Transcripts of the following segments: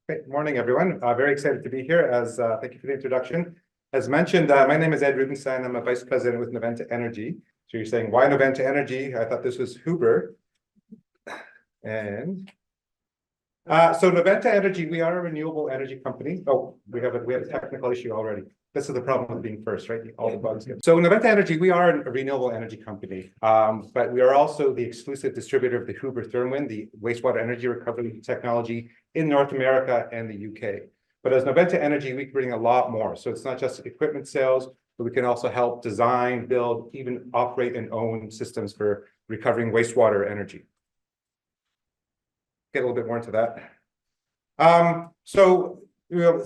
Good morning, everyone. Very excited to be here. Thank you for the introduction. As mentioned, my name is Ed Rubinstein. I'm a vice president with Noventa Energy. So you're saying, why Noventa Energy? I thought this was Huber. And so Noventa Energy, we are a renewable energy company. Oh, we have a technical issue already. This is the problem with being first, right? All the bugs. So Noventa Energy, we are a renewable energy company, but we are also the exclusive distributor of the Huber Thermwind, the wastewater energy recovery technology in North America and the UK. But as Noventa Energy, we bring a lot more. So it's not just equipment sales, but we can also help design, build, even operate and own systems for recovering wastewater energy. Get a little bit more into that.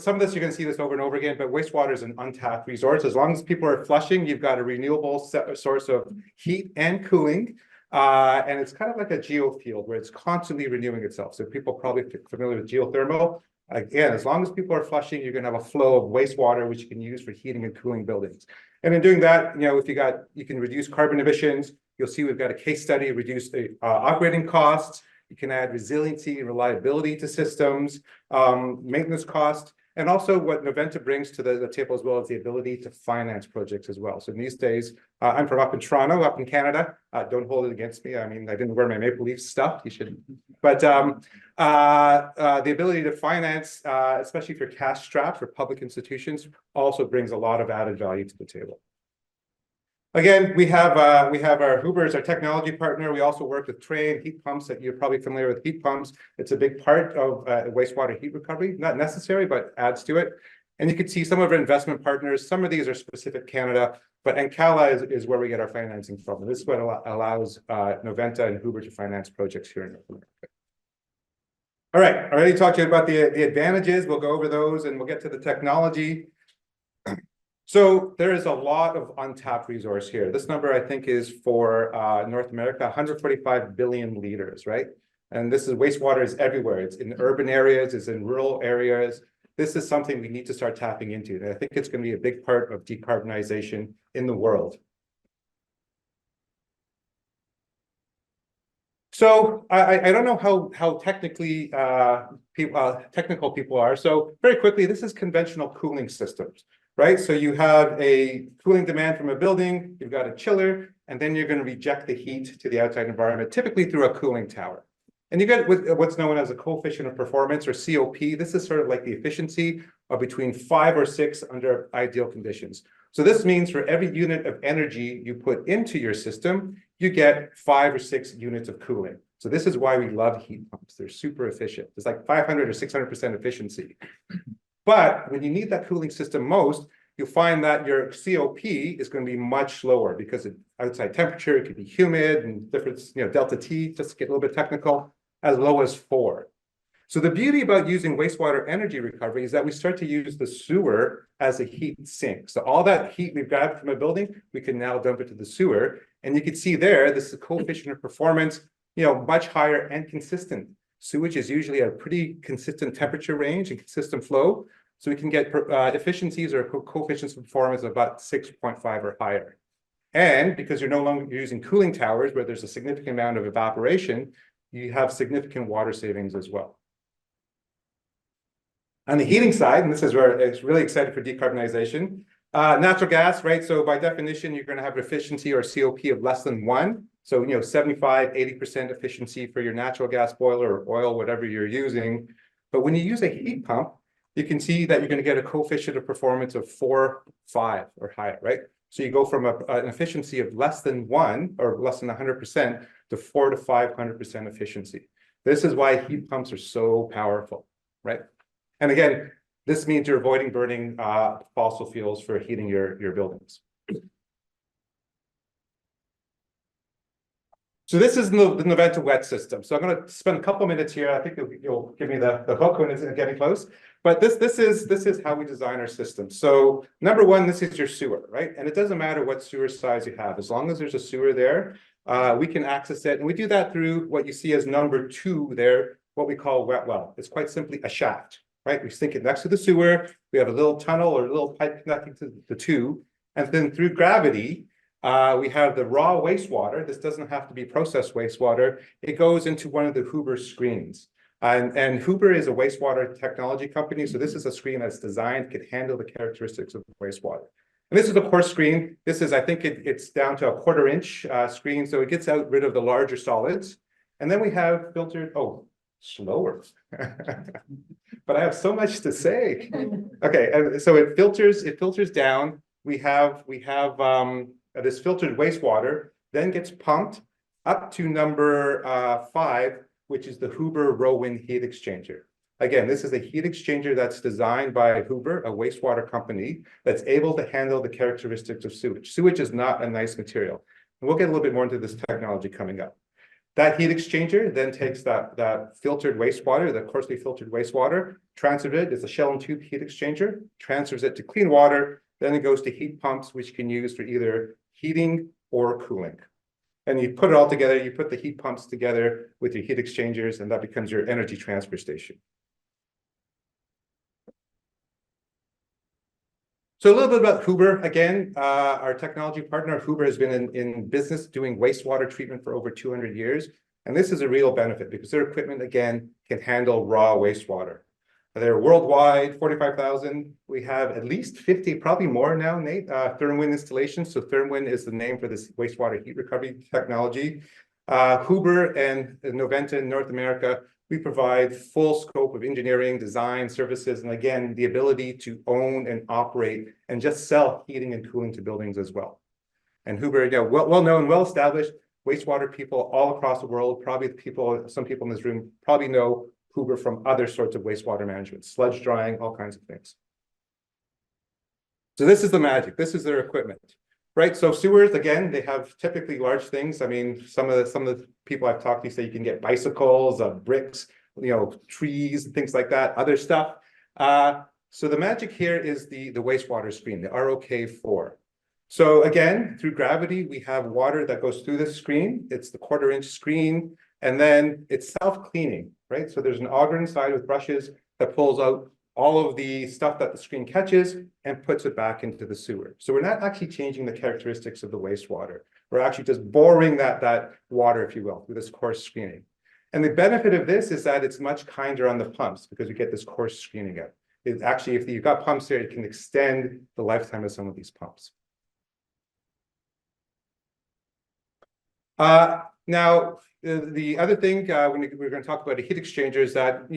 Some of this, you're going to see this over and over again, but wastewater is an untapped resource. As long as people are flushing, you've got a renewable source of heat and cooling. And it's kind of like a geofield where it's constantly renewing itself. So people are probably familiar with geothermal. Again, as long as people are flushing, you're going to have a flow of wastewater, which you can use for heating and cooling buildings. And in doing that, you can reduce carbon emissions. You'll see we've got a case study, reduce the operating costs. You can add resiliency and reliability to systems, maintenance cost, and also what Noventa brings to the table as well is the ability to finance projects as well. So in these days, I'm from up in Toronto, up in Canada. Don't hold it against me. I mean, I didn't wear my Maple Leafs stuff. You should. But the ability to finance, especially for cash strapped for public institutions, also brings a lot of added value to the table. Again, we have our Huber as our technology partner. We also work with Train heat pumps that you're probably familiar with heat pumps. It's a big part of wastewater heat recovery, not necessary, but adds to it. And you can see some of our investment partners. Some of these are specific Canada, but Ancala is where we get our financing from. And this is what allows Noventa and Huber to finance projects here in North America. All right, I already talked to you about the advantages. We'll go over those and we'll get to the technology. So there is a lot of untapped resource here. This number, I think, is for North America, 145 billion liters, right? And this is wastewater is everywhere. It's in urban areas, it's in rural areas. This is something we need to start tapping into. And I think it's going to be a big part of decarbonization in the world. So I don't know how technically technical people are. So very quickly, this is conventional cooling systems. Right, so you have a cooling demand from a building, you've got a chiller, and then you're going to reject the heat to the outside environment, typically through a cooling tower. And you get what's known as a coefficient of performance, or COP. This is sort of like the efficiency of between 5 or 6 under ideal conditions. So this means for every unit of energy you put into your system, you get 5 or 6 units of cooling. So this is why we love heat pumps. They're super efficient. It's like 500 or 600% efficiency. But when you need that cooling system most, you'll find that your COP is going to be much lower because outside temperature, it could be humid and different, delta T, just to get a little bit technical, as low as 4. So the beauty about using wastewater energy recovery is that we start to use the sewer as a heat sink. So all that heat we've grabbed from a building, we can now dump it to the sewer. And you can see there, this is a coefficient of performance, much higher and consistent. Sewage is usually a pretty consistent temperature range and consistent flow. So we can get efficiencies or coefficients of performance of about 6.5 or higher. And because you're no longer using cooling towers where there's a significant amount of evaporation, you have significant water savings as well. On the heating side, and this is where it's really excited for decarbonization, natural gas, right? So by definition, you're going to have efficiency or COP of less than 1. So, 75, 80% efficiency for your natural gas boiler or oil, whatever you're using. But when you use a heat pump, you can see that you're going to get a coefficient of performance of 4, 5 or higher, right? So you go from an efficiency of less than 1 or less than 100% to 400 to 500% efficiency. This is why heat pumps are so powerful, right? And again, this means you're avoiding burning fossil fuels for heating your buildings. So this is the Noventa wet system. So I'm going to spend a couple minutes here. I think you'll give me the hook when it's getting close. But this is how we design our system. So number one, this is your sewer, right? And it doesn't matter what sewer size you have. As long as there's a sewer there, we can access it. And we do that through what you see as number 2 there, what we call wet well. It's quite simply a shaft, right? We sink it next to the sewer. We have a little tunnel or a little pipe connecting to the two. And then through gravity, we have the raw wastewater. This doesn't have to be processed wastewater. It goes into one of the Huber screens. And Huber is a wastewater technology company. So this is a screen that's designed to handle the characteristics of wastewater. And this is the coarse screen. This is, I think it's down to a 1/4 inch screen. So it gets rid of the larger solids. And then we have filtered, slower. But I have so much to say. Okay, and so it filters down. We have this filtered wastewater, then gets pumped up to number 5, which is the Huber Rowan heat exchanger. Again, this is a heat exchanger that's designed by Huber, a wastewater company, that's able to handle the characteristics of sewage. Sewage is not a nice material. And we'll get a little bit more into this technology coming up. That heat exchanger then takes that filtered wastewater, the coarsely filtered wastewater, transfers it, it's a shell and tube heat exchanger, transfers it to clean water, then it goes to heat pumps, which you can use for either heating or cooling. And you put it all together, you put the heat pumps together with your heat exchangers, and that becomes your energy transfer station. So a little bit about Huber. Again, our technology partner, Huber, has been in business doing wastewater treatment for over 200 years. And this is a real benefit because their equipment, again, can handle raw wastewater. They're worldwide, 45,000. We have at least 50, probably more now, Nate, ThermWind installations. So ThermWind is the name for this wastewater heat recovery technology. Huber and Noventa in North America, we provide full scope of engineering, design, services, and again, the ability to own and operate and just sell heating and cooling to buildings as well. And Huber, well-known, well-established wastewater people all across the world, probably some people in this room probably know Huber from other sorts of wastewater management, sludge drying, all kinds of things. So this is the magic. This is their equipment. Right, so sewers, again, they have typically large things. I mean, some of the people I've talked to say you can get bicycles, bricks, trees, things like that, other stuff. So the magic here is the wastewater screen, the ROK4. So again, through gravity, we have water that goes through the screen. It's the 1/4 inch screen, and then it's self-cleaning, right? So there's an auger inside with brushes that pulls out all of the stuff that the screen catches and puts it back into the sewer. So we're not actually changing the characteristics of the wastewater. We're actually just boring that water, if you will, through this coarse screening. And the benefit of this is that it's much kinder on the pumps because we get this coarse screening out. It actually, if you've got pumps here, it can extend the lifetime of some of these pumps. Now, the other thing we're going to talk about a heat exchanger is that,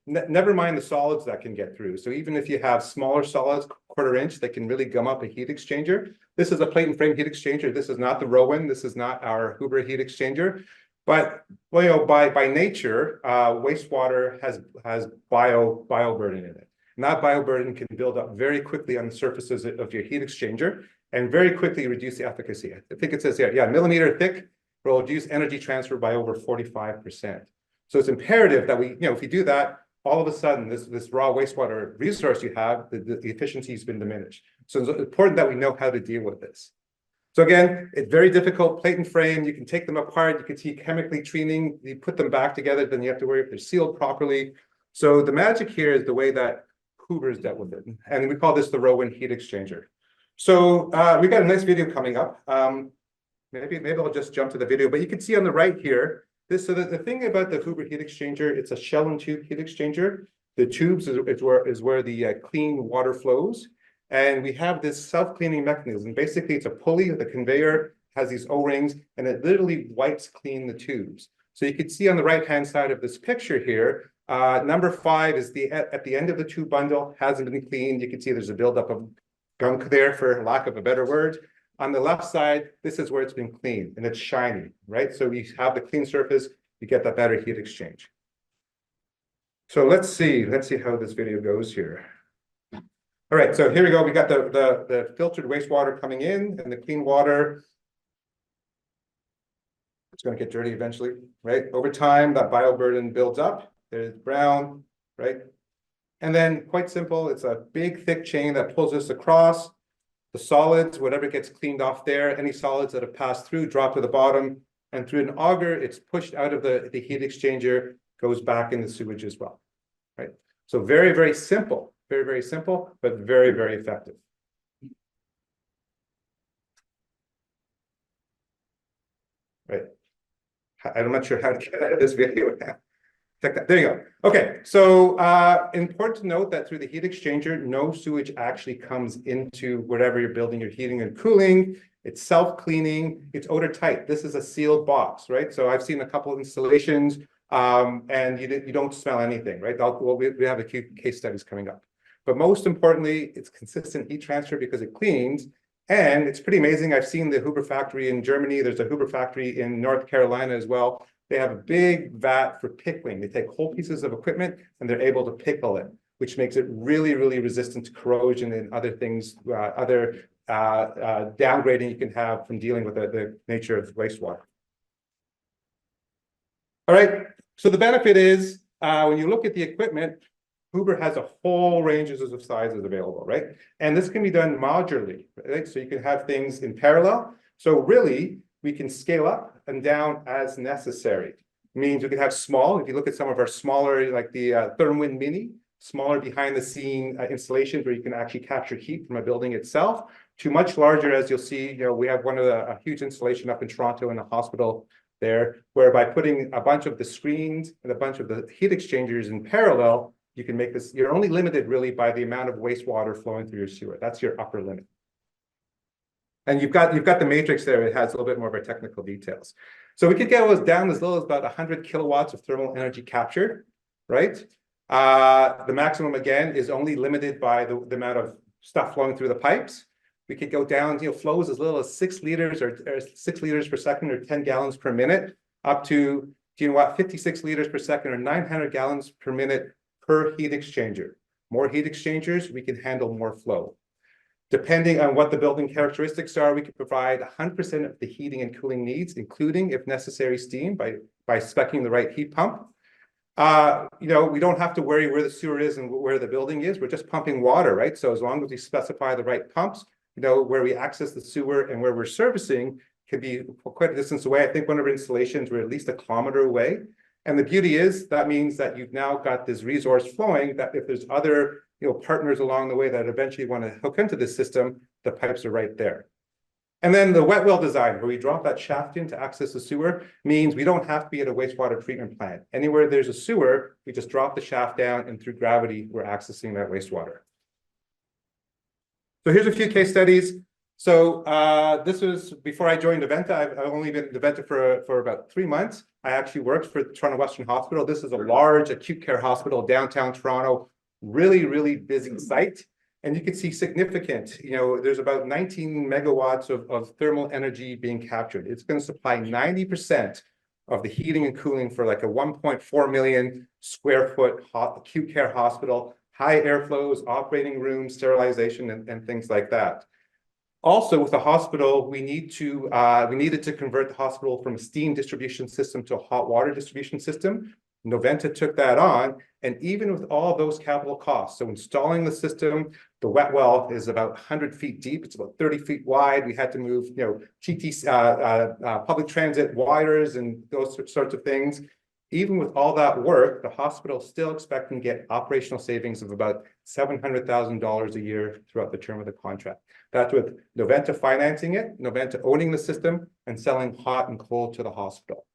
never mind the solids that can get through. So even if you have smaller solids, 1/4 inch, that can really gum up a heat exchanger. This is a plate and frame heat exchanger. This is not the Rowan. This is not our Huber heat exchanger. But, by nature, wastewater has bioburden in it. And that bioburden can build up very quickly on the surfaces of your heat exchanger and very quickly reduce the efficacy. I think it says here, millimeter thick, will reduce energy transfer by over 45%. So it's imperative that we, if you do that, all of a sudden, this raw wastewater resource you have, the efficiency has been diminished. So it's important that we know how to deal with this. So again, it's very difficult, plate and frame, you can take them apart, you can see chemically treating, you put them back together, then you have to worry if they're sealed properly. So the magic here is the way that Huber's dealt with it. And we call this the Rowan heat exchanger. So we got a nice video coming up. Maybe I'll just jump to the video, but you can see on the right here, so the thing about the Huber heat exchanger, it's a shell and tube heat exchanger. The tubes is where the clean water flows. And we have this self-cleaning mechanism. Basically, it's a pulley, the conveyor has these O-rings, and it literally wipes clean the tubes. So you can see on the right-hand side of this picture here, number 5 is at the end of the tube bundle, hasn't been cleaned. You can see there's a buildup of gunk there, for lack of a better word. On the left side, this is where it's been cleaned and it's shiny, right? So you have the clean surface, you get that better heat exchange. So let's see how this video goes here. All right, so here we go. We got the filtered wastewater coming in and the clean water. It's going to get dirty eventually, right? Over time, that bioburden builds up. There's brown, right? And then quite simple, it's a big thick chain that pulls this across. The solids, whatever gets cleaned off there, any solids that have passed through drop to the bottom, and through an auger, it's pushed out of the heat exchanger, goes back in the sewage as well, right? So very, very simple, but very, very effective. Right. I'm not sure how to get out of this video now. check that. There you go. Okay, so important to note that through the heat exchanger, no sewage actually comes into whatever you're building your heating and cooling. It's self-cleaning, it's odor tight. This is a sealed box, right? So I've seen a couple of installations and you don't smell anything, right? We have a few case studies coming up. But most importantly, it's consistent heat transfer because it cleans. And it's pretty amazing. I've seen the Huber factory in Germany. There's a Huber factory in North Carolina as well. They have a big vat for pickling. They take whole pieces of equipment and they're able to pickle it, which makes it really, really resistant to corrosion and other things, downgrading you can have from dealing with the nature of wastewater. All right, so the benefit is when you look at the equipment, Huber has a whole ranges of sizes available, right? And this can be done modularly, right? So you can have things in parallel. So really, we can scale up and down as necessary. It means we can have small, if you look at some of our smaller, like the Thermwind Mini, smaller behind the scene installations where you can actually capture heat from a building itself, to much larger, as you'll see, we have a huge installation up in Toronto in a hospital there, where by putting a bunch of the screens and a bunch of the heat exchangers in parallel, you can make this, you're only limited really by the amount of wastewater flowing through your sewer. That's your upper limit. And you've got the matrix there. It has a little bit more of our technical details. So we could get those down as little as about 100 kilowatts of thermal energy captured, right? The maximum, again, is only limited by the amount of stuff flowing through the pipes. We could go down, flows as little as 6 liters or 6 liters per second or 10 gallons per minute, up to, 56 liters per second or 900 gallons per minute per heat exchanger. More heat exchangers, we can handle more flow. Depending on what the building characteristics are, we can provide 100% of the heating and cooling needs, including, if necessary, steam by speccing the right heat pump. We don't have to worry where the sewer is and where the building is. We're just pumping water, right? So as long as we specify the right pumps, where we access the sewer and where we're servicing could be quite a distance away. I think one of our installations, we're at least 1 kilometer away. And the beauty is that means that you've now got this resource flowing, that if there's other partners along the way that eventually want to hook into this system, the pipes are right there. And then the wet well design, where we drop that shaft in to access the sewer, means we don't have to be at a wastewater treatment plant. Anywhere there's a sewer, we just drop the shaft down and through gravity, we're accessing that wastewater. So here's a few case studies. So this was before I joined Noventa. I've only been at Noventa for about 3 months. I actually worked for Toronto Western Hospital. This is a large acute care hospital, downtown Toronto, really, really busy site. And you can see significant, there's about 19 megawatts of thermal energy being captured. It's going to supply 90% of the heating and cooling for like a 1.4 million square foot acute care hospital, high airflows, operating rooms, sterilization, and things like that. Also, with the hospital, we needed to convert the hospital from a steam distribution system to a hot water distribution system. Noventa took that on, and even with all those capital costs, so installing the system, the wet well is about 100 feet deep. It's about 30 feet wide. We had to move, public transit wires and those sorts of things. Even with all that work, the hospital is still expecting to get operational savings of about $700,000 a year throughout the term of the contract. That's with Noventa financing it, Noventa owning the system, and selling hot and cold to the hospital.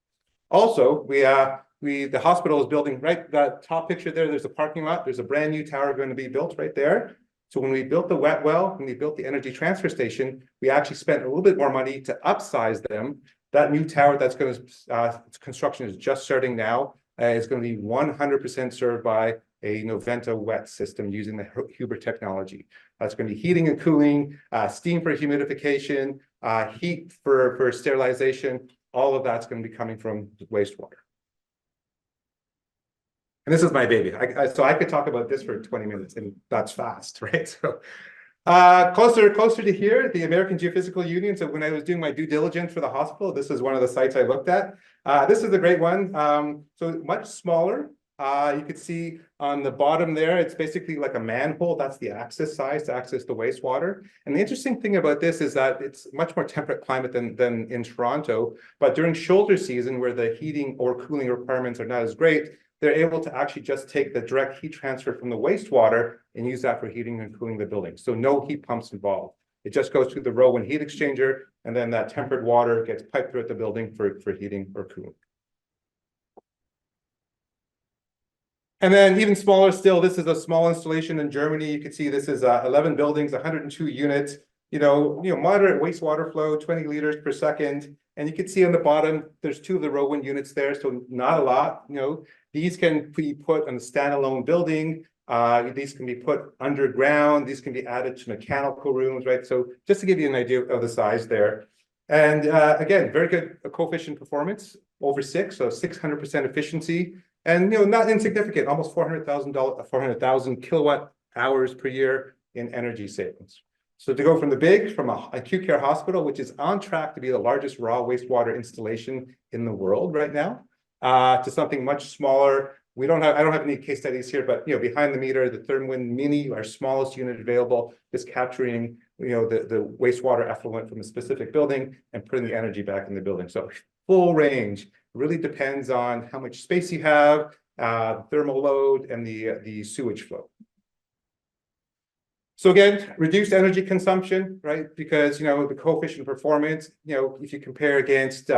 Also, the hospital is building, right, that top picture there's a parking lot. There's a brand new tower going to be built right there. So when we built the wet well, when we built the energy transfer station, we actually spent a little bit more money to upsize them. That new tower that's going to, construction is just starting now, is going to be 100% served by a Noventa wet system using the Huber technology. That's going to be heating and cooling, steam for humidification, heat for sterilization. All of that's going to be coming from wastewater. And this is my baby. So I could talk about this for 20 minutes, and that's fast, right? So closer to here, the American Geophysical Union. So when I was doing my due diligence for the hospital, this is one of the sites I looked at. This is a great one. So much smaller. You could see on the bottom there, it's basically like a manhole. That's the access size to access the wastewater. And the interesting thing about this is that it's much more temperate climate than in Toronto. But during shoulder season, where the heating or cooling requirements are not as great, they're able to actually just take the direct heat transfer from the wastewater and use that for heating and cooling the building. So no heat pumps involved. It just goes through the row and heat exchanger, and then that tempered water gets piped throughout the building for heating or cooling. And then even smaller still, this is a small installation in Germany. You can see this is 11 buildings, 102 units, moderate wastewater flow, 20 liters per second. And you can see on the bottom, there's 2 of the row 1 units there, so not a lot. These can be put on a standalone building. These can be put underground. These can be added to mechanical rooms, right? So just to give you an idea of the size there. And again, very good coefficient performance, over 6, so 600% efficiency. And not insignificant, almost $400,000 kilowatt hours per year in energy savings. So to go from from a acute care hospital, which is on track to be the largest raw wastewater installation in the world right now, to something much smaller. I don't have any case studies here, but behind the meter, the Thermwind Mini, our smallest unit available, is capturing the wastewater effluent from a specific building and putting the energy back in the building. So full range. Really depends on how much space you have, thermal load, and the sewage flow. So again, reduced energy consumption, right? Because the coefficient performance, if you compare against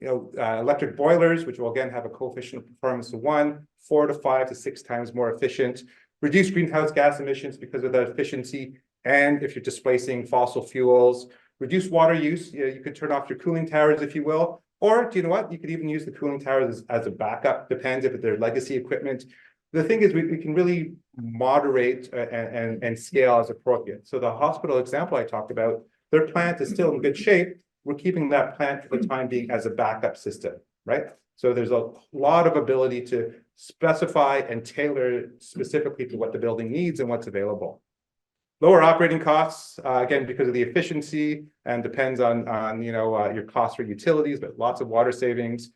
electric boilers, which will again have a coefficient of performance of 1, 4 to 5 to 6 times more efficient. Reduced greenhouse gas emissions because of that efficiency, and if you're displacing fossil fuels. Reduce water use. You could turn off your cooling towers, if you will. Or do you know what? You could even use the cooling towers as a backup. Depends if they're legacy equipment. The thing is, we can really moderate and scale as appropriate. So the hospital example I talked about, their plant is still in good shape. We're keeping that plant for the time being as a backup system, right? So there's a lot of ability to specify and tailor specifically to what the building needs and what's available. Lower operating costs, again, because of the efficiency, and depends on your cost for utilities, but lots of water savings.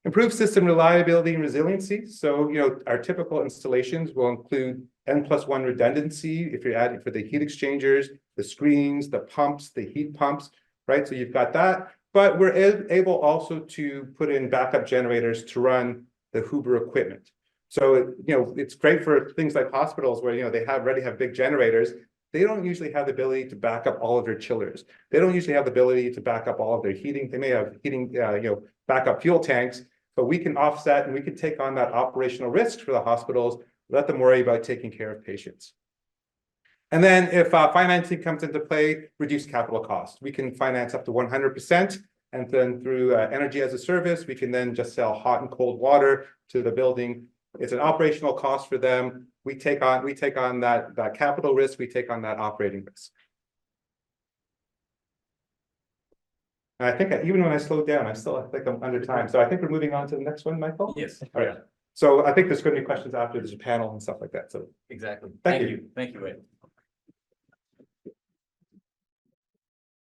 Improved system reliability and resiliency. So, our typical installations will include N+1 redundancy if you're adding for the heat exchangers, the screens, the pumps, the heat pumps, right? So you've got that, but we're able also to put in backup generators to run the Huber equipment. So, it's great for things like hospitals where, they already have big generators. They don't usually have the ability to back up all of their chillers. They don't usually have the ability to back up all of their heating. They may have heating, backup fuel tanks, but we can offset and we can take on that operational risk for the hospitals, let them worry about taking care of patients. And then if financing comes into play, reduce capital costs. We can finance up to 100%. And then through energy as a service, we can then just sell hot and cold water to the building. It's an operational cost for them. We take on that capital risk. We take on that operating risk. And I think even when I slowed down, I think I'm under time. So I think we're moving on to the next one, Michael. Yes. All right. So I think there's going to be questions after there's a panel and stuff like that. So exactly. Thank you. Thank you, Wade.